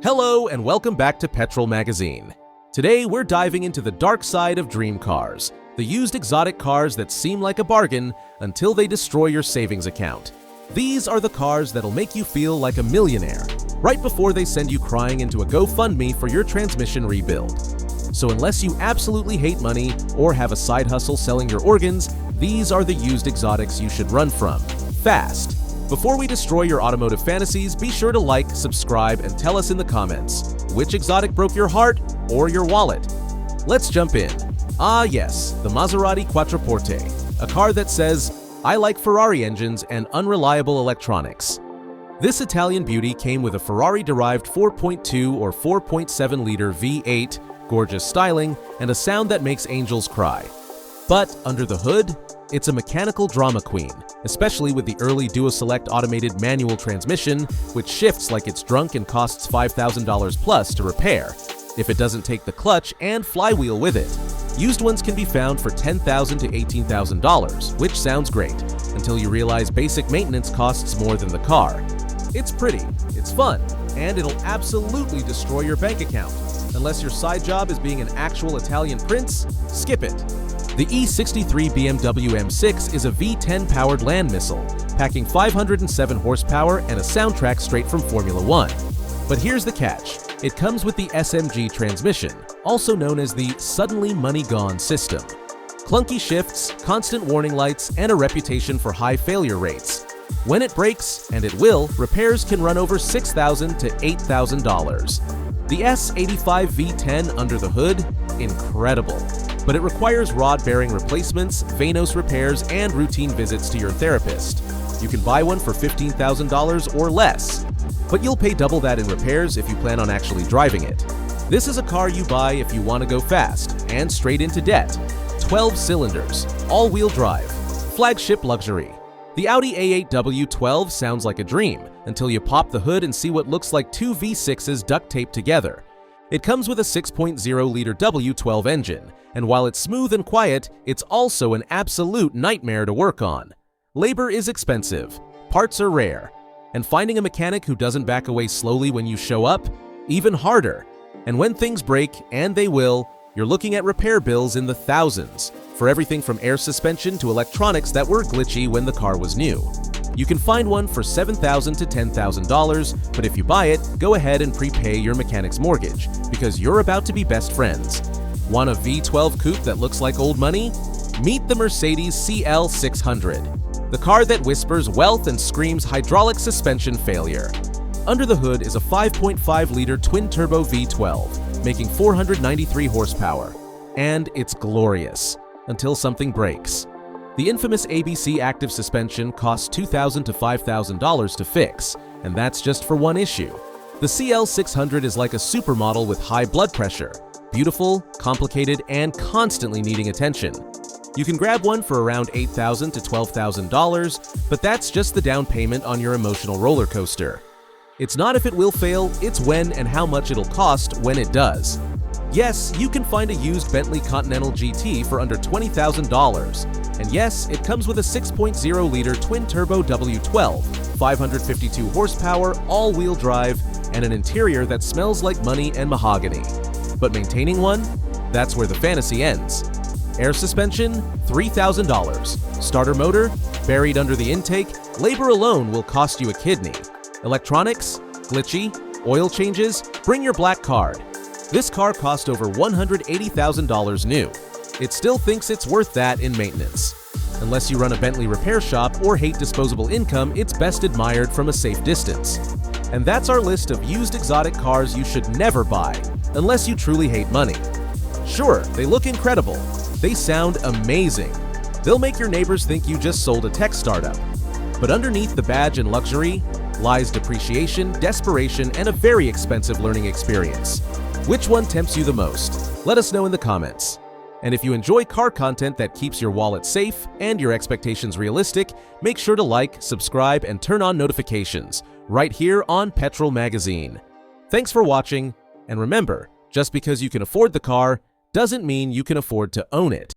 Hello and welcome back to Petrol Magazine. Today we're diving into the dark side of dream cars, the used exotic cars that seem like a bargain until they destroy your savings account. These are the cars that'll make you feel like a millionaire, right before they send you crying into a GoFundMe for your transmission rebuild. So unless you absolutely hate money or have a side hustle selling your organs, these are the used exotics you should run from, fast. Before we destroy your automotive fantasies, be sure to like, subscribe, and tell us in the comments which exotic broke your heart or your wallet. Let's jump in. Ah yes, the Maserati Quattroporte, a car that says, "I like Ferrari engines and unreliable electronics." This Italian beauty came with a Ferrari-derived 4.2 or 4.7-liter V8, gorgeous styling, and a sound that makes angels cry. But under the hood, it's a mechanical drama queen, especially with the early Duo-Select automated manual transmission, which shifts like it's drunk and costs $5,000 plus to repair, if it doesn't take the clutch and flywheel with it. Used ones can be found for $10,000 to $18,000, which sounds great, until you realize basic maintenance costs more than the car. It's pretty, it's fun, and it'll absolutely destroy your bank account. Unless your side job is being an actual Italian prince, skip it. The E63 BMW M6 is a V10 powered land missile, packing 507 horsepower and a soundtrack straight from Formula One. But here's the catch. It comes with the SMG transmission, also known as the suddenly money gone system. Clunky shifts, constant warning lights, and a reputation for high failure rates. When it breaks, and it will, repairs can run over $6,000 to $8,000. The S85 V10 under the hood? Incredible. But it requires rod bearing replacements, Vanos repairs, and routine visits to your therapist. You can buy one for $15,000 or less, but you'll pay double that in repairs if you plan on actually driving it. This is a car you buy if you want to go fast and straight into debt. 12 cylinders, all-wheel drive, flagship luxury. The Audi A8 W12 sounds like a dream until you pop the hood and see what looks like two V6s duct taped together. It comes with a 6.0-liter W12 engine, and while it's smooth and quiet, it's also an absolute nightmare to work on. Labor is expensive, parts are rare, and finding a mechanic who doesn't back away slowly when you show up, even harder. And when things break, and they will, you're looking at repair bills in the thousands, for everything from air suspension to electronics that were glitchy when the car was new. You can find one for $7,000 to $10,000, but if you buy it, go ahead and prepay your mechanic's mortgage, because you're about to be best friends. Want a V12 coupe that looks like old money? Meet the Mercedes CL600, the car that whispers wealth and screams hydraulic suspension failure. Under the hood is a 5.5-liter twin-turbo V12, making 493 horsepower. And it's glorious, until something breaks. The infamous ABC active suspension costs $2,000 to $5,000 to fix, and that's just for one issue. The CL600 is like a supermodel with high blood pressure, beautiful, complicated, and constantly needing attention. You can grab one for around $8,000 to $12,000, but that's just the down payment on your emotional roller coaster. It's not if it will fail, it's when and how much it'll cost when it does. Yes, you can find a used Bentley Continental GT for under $20,000. And yes, it comes with a 6.0-liter twin-turbo W12, 552 horsepower, all-wheel drive, and an interior that smells like money and mahogany. But maintaining one? That's where the fantasy ends. Air suspension? $3,000. Starter motor? Buried under the intake? Labor alone will cost you a kidney. Electronics? Glitchy? Oil changes? Bring your black card. This car cost over $180,000 new. It still thinks it's worth that in maintenance. Unless you run a Bentley repair shop or hate disposable income, it's best admired from a safe distance. And that's our list of used exotic cars you should never buy, unless you truly hate money. Sure, they look incredible. They sound amazing. They'll make your neighbors think you just sold a tech startup. But underneath the badge and luxury lies depreciation, desperation, and a very expensive learning experience. Which one tempts you the most? Let us know in the comments. And if you enjoy car content that keeps your wallet safe and your expectations realistic, make sure to like, subscribe, and turn on notifications right here on Petrol Magazine. Thanks for watching, and remember, just because you can afford the car doesn't mean you can afford to own it.